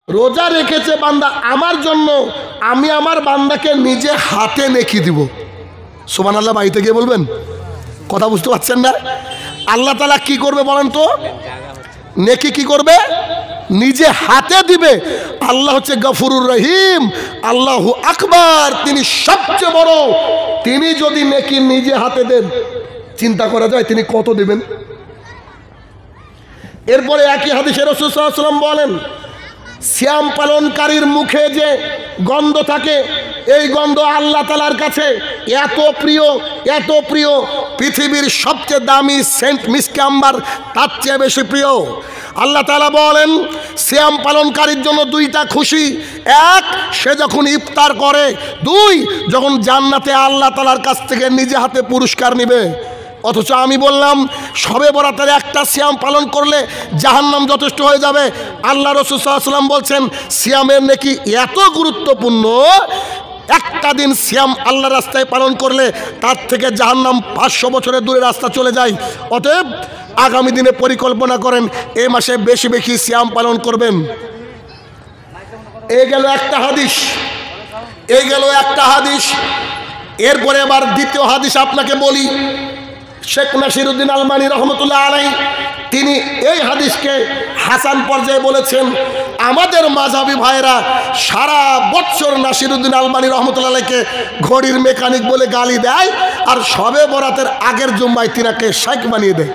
রোজা রেখেছে বান্দা আমার জন্য, আমি আমার বান্দাকে নিজে হাতে নেকি দিব। সুবহানাল্লাহ। বাড়িতে গিয়ে বলবেন। কথা বুঝতে পারছেন না? আল্লাহ তাআলা কি করবে বলেন তো? নেকি কি করবে? নিজে হাতে দিবে। আল্লাহ হচ্ছে গফুরুর রহিম, আল্লাহু আকবার, তিনি সবচেয়ে বড়। তিনি যদি নেকি নিজে হাতে দেন, চিন্তা করা যায় তিনি কত দেবেন। এরপরে একই হাদিসে রাসূল সাল্লাল্লাহু আলাইহি ওয়াসাল্লাম বলেন, সিয়াম পালনকারীর মুখে যে গন্ধ থাকে, এই গন্ধ আল্লাহ তাআলার কাছে এত প্রিয়, এত প্রিয়, পৃথিবীর সবচেয়ে দামি সেন্ট মিস্ক আম্বার তার চেয়ে বেশি প্রিয়। আল্লাহ তাআলা বলেন সিয়াম পালনকারীর জন্য দুইটা খুশি, এক সে যখন ইফতার করে, দুই যখন জান্নাতে আল্লাহ তাআলার কাছ থেকে নিজে হাতে পুরস্কার নেবে। অথচ আমি বললাম শবে বরাতের একটা সিয়াম পালন করলে জাহান্নাম যথেষ্ট হয়ে যাবে। আল্লাহ রাসূল সাল্লাল্লাহু আলাইহি ওয়াসাল্লাম বলছেন সিয়ামের নেকি এত গুরুত্বপূর্ণ, একটা দিন সিয়াম আল্লাহ রাস্তায় পালন করলে তার থেকে জাহান্নাম 500 বছরের দূরে রাস্তা চলে যায়। অতএব আগামী দিনে পরিকল্পনা করেন এই মাসে বেশি বেশি সিয়াম পালন করবেন। এই গেল একটা হাদিস, এই গেল একটা হাদিস। এরপরে আবার দ্বিতীয় হাদিস আপনাকে বলি। শেখ নাসিরউদ্দিন আলবানী রহমতুল্লাহ আলাইহি তিনি এই হাদিসকে হাসান পর্যায়ে বলেছেন। আমাদের মাযহাবী ভাইরা সারা বছর নাসিরউদ্দিন আলবানী রহমতুল্লাহ আলাইহিকে ঘড়ির মেকানিক বলে গালি দেয়, আর শবে বরাতের আগের জুম্মায় তিনাকে শেখ বানিয়ে দেয়।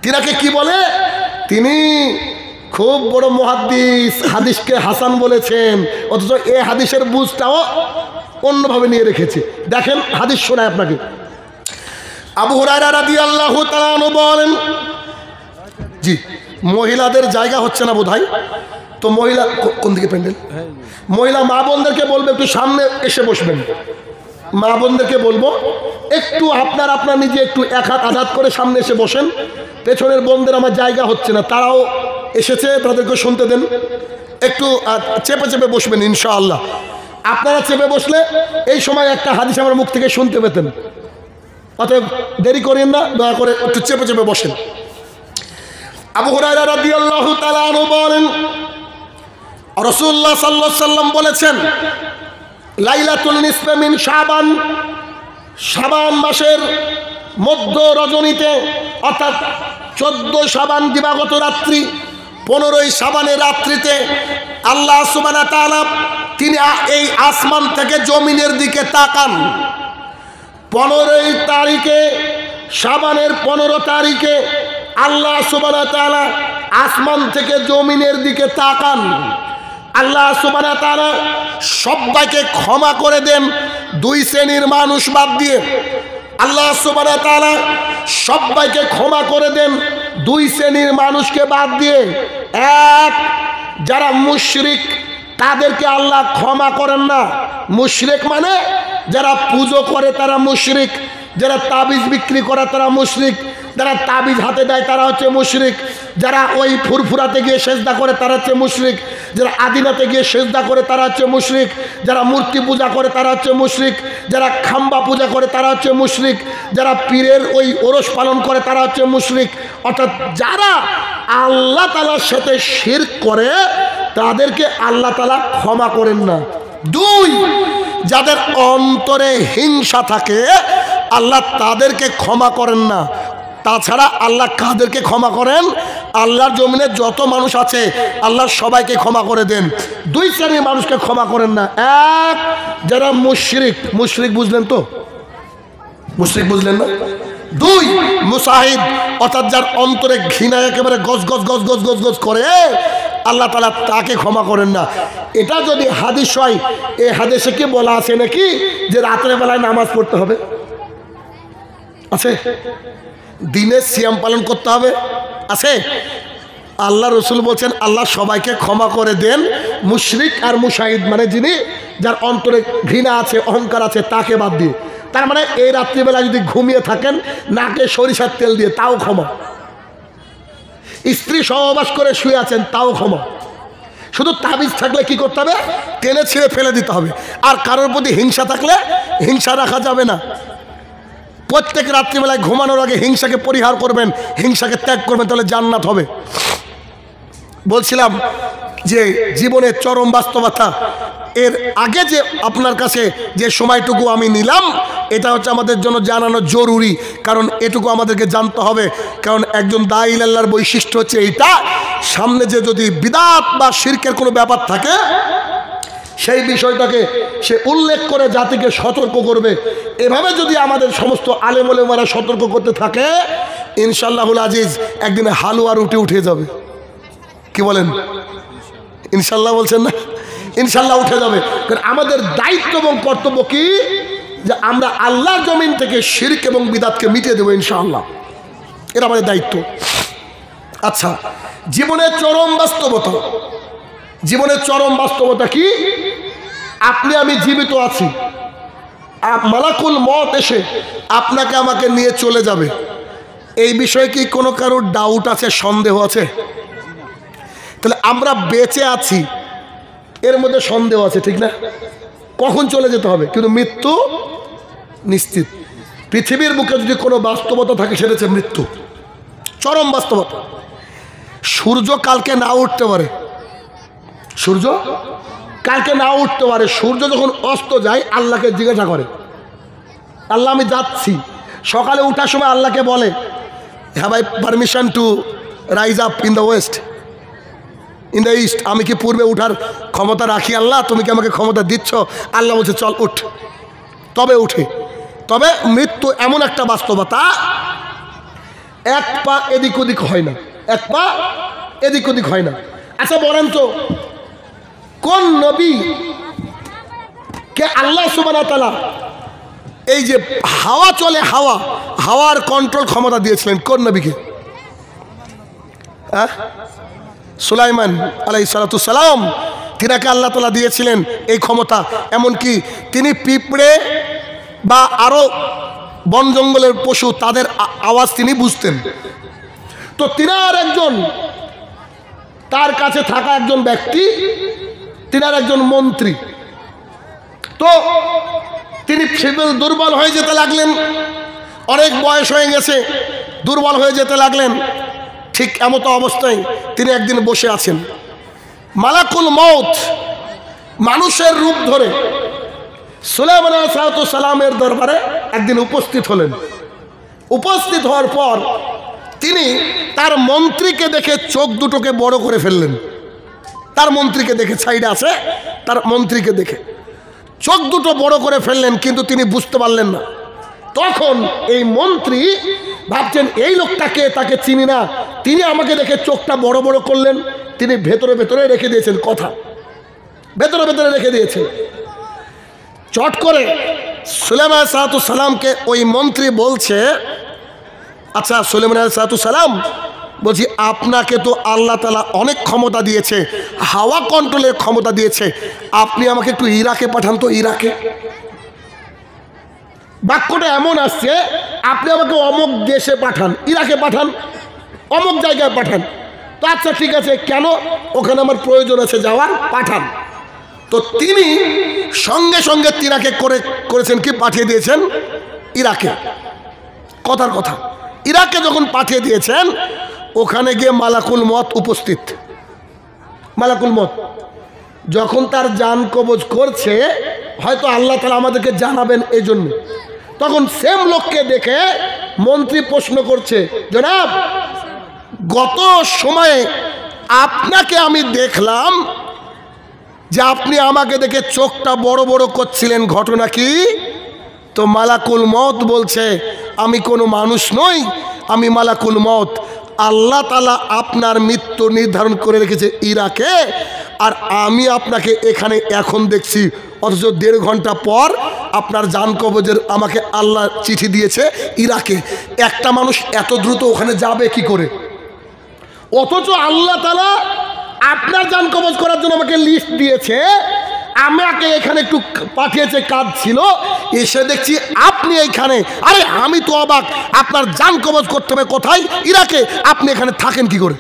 তিনাকে কি বলে? তিনি খুব বড় মুহাদ্দিস, হাদিসকে হাসান বলেছেন, অথচ এই হাদিসের বুঝটাও অন্যভাবে নিয়ে রেখেছে। দেখেন হাদিস শোনায় আপনাকে। আবু হুরায়রা রাদিয়াল্লাহু তাআলা আনহু বলেন, জি মহিলাদের জায়গা হচ্ছে না বোধহয়, তো মহিলা কোন দিকে প্যান্ডেল, মহিলা মা বোনদেরকে বলবে একটু সামনে এসে বসবেন। মা বোনদেরকে বলবো একটু আপনার নিজে একটু এক হাত আঘাত করে সামনে এসে বসেন। পেছনের বোনদের আমার জায়গা হচ্ছে না, তারাও এসেছে, তাদেরকে শুনতে দেন। একটু চেপে চেপে বসবেন ইনশাআল্লাহ। আপনারা চেপে বসলে এই সময় একটা হাদিস আমার মুখ থেকে শুনতে পেতেন। অতএব দেরি করেন না, দয়া করে একটু চেপে চেপে বসেন। আবু হুরায়রা রাদিয়াল্লাহু তাআলা আনহু বলেন রাসূলুল্লাহ সাল্লাল্লাহু আলাইহি ওয়াসাল্লাম বলেছেন, লাইলাতুল নিসফে মিন শাবান, শাবান মাসের মধ্য রজনীতে অর্থাৎ 14 শাবান দিবাগত রাত্রি, 15ই শাবানের রাত্রিতে আল্লাহ সুবহানাহু ওয়া তাআলা তিনি এই আসমান থেকে জমিনের দিকে তাকান। 15ই তারিখে, শাবানের 15 তারিখে আল্লাহ সুবহানাহু ওয়া তাআলা আসমান থেকে জমিনের দিকে তাকান। আল্লাহ সুবহানাহু ওয়া তাআলা সবাইকে ক্ষমা করে দেন, দুই শ্রেণীর মানুষ বাদ দিয়ে। আল্লাহ সুবহানাহু ওয়া তাআলা সবাইকে ক্ষমা করে দেন দুই শ্রেণীর মানুষকে বাদ দিয়ে। এক, যারা মুশরিক তাদেরকে আল্লাহ ক্ষমা করেন না। মুশরিক মানে যারা পুজো করে তারা মুশরিক, যারা তাবিজ বিক্রি করে তারা মুশরিক, যারা তাবিজ হাতে দেয় তারা হচ্ছে মুশরিক, যারা ওই ফুরফুরাতে গিয়ে সেজদা করে তারা হচ্ছে মুশরিক, যারা আদিনাতে গিয়ে সেজদা করে তারা হচ্ছে মুশরিক, যারা মূর্তি পূজা করে তারা হচ্ছে মুশরিক, যারা খাম্বা পূজা করে তারা হচ্ছে মুশরিক, যারা পীরের ওই ওরস পালন করে তারা হচ্ছে মুশরিক। অর্থাৎ যারা আল্লাহ তাআলার সাথে শিরক করে তাদেরকে আল্লাহ তাআলা ক্ষমা করেন না। দুই, যাদের অন্তরে হিংসা থাকে আল্লাহ তাদেরকে ক্ষমা করেন না। তাছাড়া আল্লাহ কাদেরকে ক্ষমা করেন? আল্লাহর জমিনে যত মানুষ আছে আল্লাহ সবাইকে ক্ষমা করে দেন। দুই শ্রেণীর মানুষকে ক্ষমা করেন না। এক, যারা মুশরিক, মুশরিক বুঝলেন তো? মুশরিক বুঝলেন না? দুই, মুসাহিদ, অর্থাৎ যার অন্তরে ঘৃণা একেবারে গজ গজ গজ গজ গজ গজ করে, আল্লাহ তাআলা তাকে ক্ষমা করেন না। এটা যদি হাদিস হয়, এই হাদিসে কি বলা আছে নাকি যে রাতের বেলায় নামাজ পড়তে হবে? আছে? দিনে সিয়াম পালন করতে হবে? আছে? আল্লাহ রসুল বলছেন আল্লাহ সবাইকে ক্ষমা করে দেন, মুশরিক আর মুশাহিদ মানে যিনি যার অন্তরে ঘৃণা আছে, অহংকার আছে, তাকে বাদ দিয়ে। তার মানে এই রাত্রিবেলা যদি ঘুমিয়ে থাকেন নাকে সরিষার তেল দিয়ে, তাও ক্ষমা। স্ত্রী সহবাস করে শুয়ে আছেন, তাও ক্ষমা। শুধু তাবিজ থাকলে কি করতে হবে? টেনে ছিঁড়ে ফেলে দিতে হবে। আর কারোর প্রতি হিংসা থাকলে হিংসা রাখা যাবে না। প্রত্যেক রাত্রিবেলায় ঘুমানোর আগে হিংসাকে পরিহার করবেন, হিংসাকে ত্যাগ করবেন, তাহলে জান্নাত হবে। বলছিলাম যে জীবনের চরম বাস্তবতা, এর আগে যে আপনার কাছে যে সময়টুকু আমি নিলাম এটা হচ্ছে আমাদের জন্য জানানো জরুরি, কারণ এটুকু আমাদেরকে জানতে হবে। কারণ একজন দাঈ ইলাল্লাহর বৈশিষ্ট্য হচ্ছে এইটা, সামনে যে যদি বিদআত বা শিরকের কোনো ব্যাপার থাকে সেই বিষয়টাকে সে উল্লেখ করে জাতিকে সতর্ক করবে। এভাবে যদি আমাদের সমস্ত আলেম ওলেমারা সতর্ক করতে থাকে, ইনশাআল্লাহুল আজিজ একদিনে হালুয়া রুটি উঠে যাবে। কি বলেন? ইনশাল্লাহ বলছেন না? ইনশাল্লাহ উঠে যাবে। কারণ আমাদের দায়িত্ব এবং কর্তব্য কি, যে আমরা আল্লাহর জমিন থেকে শিরক এবং বিদআতকে মিটিয়ে দেবো ইনশাআল্লাহ। এটা আমাদের দায়িত্ব। আচ্ছা, জীবনের চরম বাস্তবতা, জীবনের চরম বাস্তবতা কি? আপনি আমি জীবিত আছি, মালাকুল মওত এসে আপনাকে আমাকে নিয়ে চলে যাবে, এই বিষয়ে কি কোনো কারোর ডাউট আছে, সন্দেহ আছে? তাহলে আমরা বেঁচে আছি এর মধ্যে সন্দেহ আছে, ঠিক না? কখন চলে যেতে হবে, কিন্তু মৃত্যু নিশ্চিত। পৃথিবীর বুকে যদি কোনো বাস্তবতা থাকে সেটা হচ্ছে মৃত্যু, চরম বাস্তবতা। সূর্য কালকে না উঠতে পারে, সূর্য কালকে না উঠতে পারে। সূর্য যখন অস্ত যায় আল্লাহকে জিজ্ঞাসা করে, আল্লাহ আমি যাচ্ছি। সকালে উঠার সময় আল্লাহকে বলে, have I permission to rise up in the West, in the east, আমি কি পূর্বে উঠার ক্ষমতা রাখি আল্লাহ? তুমি কি আমাকে ক্ষমতা দিচ্ছ? আল্লাহ বলছে চল উঠ, তবে উঠে। তবে মৃত্যু এমন একটা বাস্তবতা, এক পা এদিক ওদিক হয় না, এক পা এদিক ওদিক হয় না। আচ্ছা বলেন তো, কোন নবী কে আল্লাহ সুবহানাহু ওয়া তাআলা এই যে হাওয়া চলে, হাওয়ার কন্ট্রোল ক্ষমতা দিয়েছিলেন কোন নবীকে? সুলাইমান আলাইহিস সালাম, তিনাকে আল্লাহ তাআলা দিয়েছিলেন এই ক্ষমতা। এমনকি তিনি পিঁপড়ে বা আরো বন জঙ্গলের পশু তাদের আওয়াজ তিনি বুঝতেন। তো তিনার একজন, তার কাছে থাকা একজন ব্যক্তি, তিনার একজন মন্ত্রী, তো তিনি দুর্বল হয়ে যেতে লাগলেন, অনেক বয়স হয়ে গেছে, দুর্বল হয়ে যেতে লাগলেন। ঠিক এমতো অবস্থায় তিনি একদিন বসে আছেন, মালাকুল মওত মানুষের রূপ ধরে সুলাইমান আলাইহিস সালামের দরবারে একদিন উপস্থিত হলেন। উপস্থিত হওয়ার পর তিনি তার মন্ত্রীকে দেখে চোখ দুটোকে বড় করে ফেললেন। তার মন্ত্রীকে দেখে, সাইডে আছে, তার মন্ত্রীকে দেখে চোখ দুটো বড় করে ফেললেন, কিন্তু তিনি বুঝতে পারলেন না। তখন এই মন্ত্রী ভাবছেন এই লোকটাকে, তাকে চিনি না, তিনি আমাকে দেখে চোখটা বড় বড় করলেন। তিনি ভেতরে ভেতরে রেখে দিয়েছেন কথা, ভেতরে ভেতরে রেখে দিয়েছেন। চট করে সুলাইমান আলাইহিস সালামকে ওই মন্ত্রী বলছে, আচ্ছা সুলাইমান আলাইহিস সালাম, বলছি আপনাকে তো আল্লাহ তাআলা অনেক ক্ষমতা দিয়েছে, হাওয়া কন্ট্রোলের ক্ষমতা দিয়েছে, আপনি আমাকে একটু ইরাকে পাঠান তো, ইরাকে। বাক্যটা এমন আসছে, আপনি আমাকে অমুক দেশে পাঠান, ইরাকে পাঠান, অমুক জায়গায় পাঠান। তো আচ্ছা ঠিক আছে, কেন? ওখানে আমার প্রয়োজন আছে যাওয়ার, পাঠান। তো তিনি সঙ্গে সঙ্গে তিনাকে করেছেন কি, পাঠিয়ে দিয়েছেন ইরাকে। কথার কথা, ইরাকে যখন পাঠিয়ে দিয়েছেন, ওখানে গিয়ে মালাকুল মওত উপস্থিত। মালাকুল মওত যখন তার জান কবজ করছে, হয়তো আল্লাহ তাআলা আমাদেরকে জানাবেন এই জন্য, তখন সেম লোককে দেখে মন্ত্রী প্রশ্ন করছে, জনাব গত সময়ে আপনাকে আমি দেখলাম যে আপনি আমাকে দেখে চোখটা বড় বড় করছিলেন, ঘটনা কি? তো মালাকুল মওত বলছে, আমি কোনো মানুষ নই, আমি মালাকুল মওত। আল্লাহ তাআলা আপনার মৃত্যু নির্ধারণ করে রেখেছে ইরাকে, আর আমি আপনাকে এখানে এখন দেখছি, অথচ 1.5 ঘন্টা পর আপনার জান কবজের আমাকে আল্লাহ চিঠি দিয়েছে ইরাকে। একটা মানুষ এত দ্রুত ওখানে যাবে কি করে? অথচ আল্লাহ তাআলা আপনার জান কবজ করার জন্য আমাকে লিস্ট দিয়েছে, আমাকে এখানে একটু পাঠিয়েছে, কাজ ছিল, এসে দেখছি আপনি এইখানে। আরে আমি তো অবাক, আপনার জান কবজ করতে হবে কোথায়? ইরাকে, আপনি এখানে থাকেন কি করে?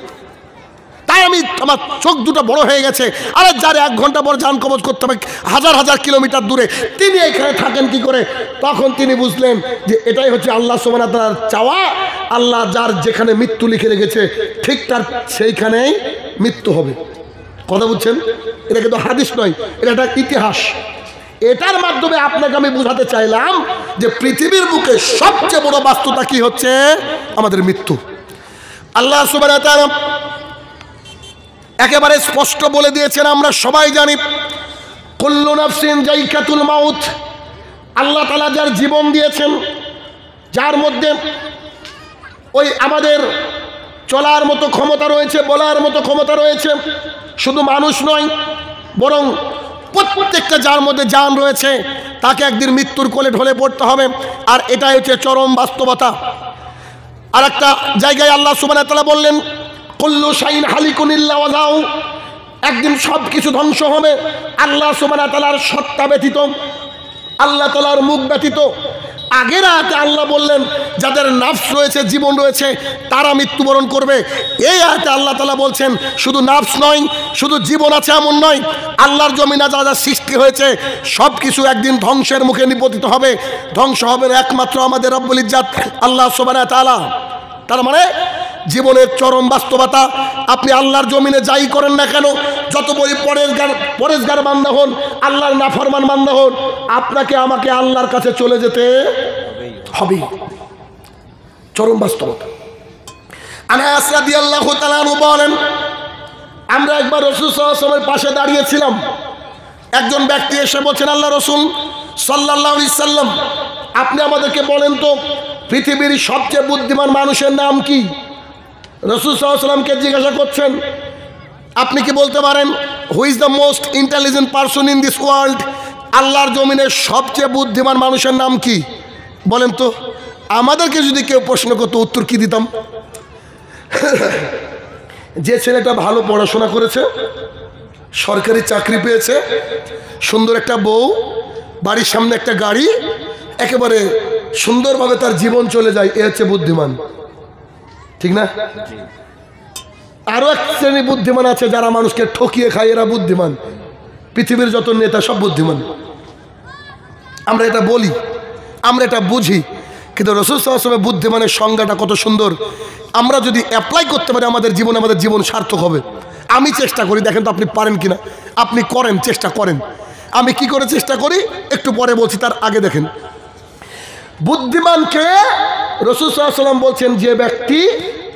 তাই আমি, আমার চোখ দুটো বড় হয়ে গেছে। আরে যার 1 ঘন্টা পর জান কবজ করতে হবে হাজার হাজার কিলোমিটার দূরে, তিনি এখানে থাকেন কি করে? তখন তিনি বুঝলেন যে এটাই হচ্ছে আল্লাহ সুবহানাহু ওয়া তাআলার চাওয়া। আল্লাহ যার যেখানে মৃত্যু লিখে রেখেছে, ঠিক তার সেইখানেই মৃত্যু হবে। কথা বুঝছেন? এটা কিন্তু হাদিস নয়, এটা একটা ইতিহাস। এটার মাধ্যমে আপনাকে আমি বোঝাতে চাইলাম যে পৃথিবীর বুকে সবচেয়ে বড় বাস্তবতা কি হচ্ছে? আমাদের মৃত্যু। আল্লাহ সুবহানাহু ওয়া তাআলা একেবারে স্পষ্ট বলে দিয়েছেন, আমরা সবাই জানি কুল্লু নাফসিন যায়কাতুল মাউত। আল্লাহ তাআলা যার জীবন দিয়েছেন, যার মধ্যে ওই আমাদের চলার মতো ক্ষমতা রয়েছে, বলার মতো ক্ষমতা রয়েছে, শুধু মানুষ নয় বরং প্রত্যেকটা যার মধ্যে জান রয়েছে তাকে একদিন মৃত্যুর কোলে ঢলে পড়তে হবে। আর এটাই হচ্ছে চরম বাস্তবতা। আর একটা জায়গায় আল্লাহ সুবহানাহু ওয়া তাআলা বললেন কুল্লু শাইইন হালিকুন ইল্লা ওয়াজহু, একদিন সব কিছু ধ্বংস হবে আল্লাহ সুবহানাহু ওয়া তাআলার সত্তা ব্যতীত, আল্লাহ তাআলার মুখ ব্যতীত। আগের আয়াতে আল্লাহ বললেন যাদের নাফস রয়েছে, জীবন রয়েছে, তারা মৃত্যুবরণ করবে। এই আয়াতে আল্লাহ তাআলা বলছেন শুধু নাফস নয়, শুধু জীবন আছে এমন নয়, আল্লাহর জমিনে যা যা সৃষ্টি হয়েছে সব কিছু একদিন ধ্বংসের মুখে নিপতিত হবে। ধ্বংস হবে একমাত্র আমাদের রব্বুল ইজ্জাত আল্লাহ সুবহানাহু ওয়া তাআলা। তার মানে জীবনের চরম বাস্তবতা। আপনি আল্লাহর জমিনে যাই করেন না কেন, যত বড় পরেজগার বান্দা হন, আল্লাহর নাফরমান বান্দা হন, আপনাকে আমাকে আল্লাহর কাছে চলে যেতে হবে। চরম বাস্তবতা। আনাস রাদিয়াল্লাহু তাআলা আনহু বলেন, আমরা একবার রাসূল সাল্লাল্লাহু আলাইহি ওয়াসাল্লামের পাশে দাঁড়িয়েছিলাম। একজন ব্যক্তি এসে বলছেন, আল্লাহ রাসূল সাল্লাল্লাহু আলাইহি সাল্লাম, আপনি আমাদেরকে বলেন তো পৃথিবীর সবচেয়ে বুদ্ধিমান মানুষের নাম কি? রাসূল সাল্লাল্লাহু আলাইহি ওয়াসাল্লামকে জিজ্ঞাসা করছেন, আপনি কি বলতে পারেন who is the most intelligent person in this world? আল্লাহর জমিনের সবচেয়ে বুদ্ধিমান মানুষের নাম কি বলেন তো? আমাদেরকে যদি কেউ প্রশ্ন করতো উত্তর কি দিতাম? যে ছেলেটা ভালো পড়াশোনা করেছে, সরকারি চাকরি পেয়েছে, সুন্দর একটা বউ, বাড়ির সামনে একটা গাড়ি, একেবারে সুন্দরভাবে তার জীবন চলে যায়, এ হচ্ছে বুদ্ধিমান, ঠিক না? আরো এক শ্রেণী বুদ্ধিমান আছে যারা মানুষকে ঠকিয়ে খায়, এরা বুদ্ধিমান। পৃথিবীর যত নেতা সব বুদ্ধিমান। আমরা এটা বলি, আমরা এটা বুঝি, কিন্তু রাসূল সাল্লাল্লাহু আলাইহি ওয়াসাল্লামের বুদ্ধিমানের সংজ্ঞাটা কত সুন্দর। আমরা যদি অ্যাপ্লাই করতে পারি আমাদের জীবনে, আমাদের জীবন সার্থক হবে। আমি চেষ্টা করি, দেখেন তো আপনি পারেন কিনা। আপনি করেন, চেষ্টা করেন। আমি কি করে চেষ্টা করি একটু পরে বলছি, তার আগে দেখেন বুদ্ধিমানকে রাসূল সাল্লাল্লাহু আলাইহি ওয়াসাল্লাম বলছেন যে ব্যক্তি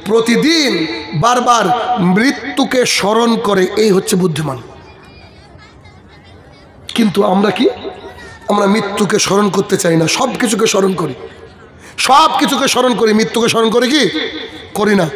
প্রতিদিন বারবার মৃত্যুকে স্মরণ করে, এই হচ্ছে বুদ্ধিমান। কিন্তু আমরা কি, আমরা মৃত্যুকে স্মরণ করতে চাই না, সব কিছুকে স্মরণ করি, সব কিছুকে স্মরণ করি, মৃত্যুকে স্মরণ করি কি করি না।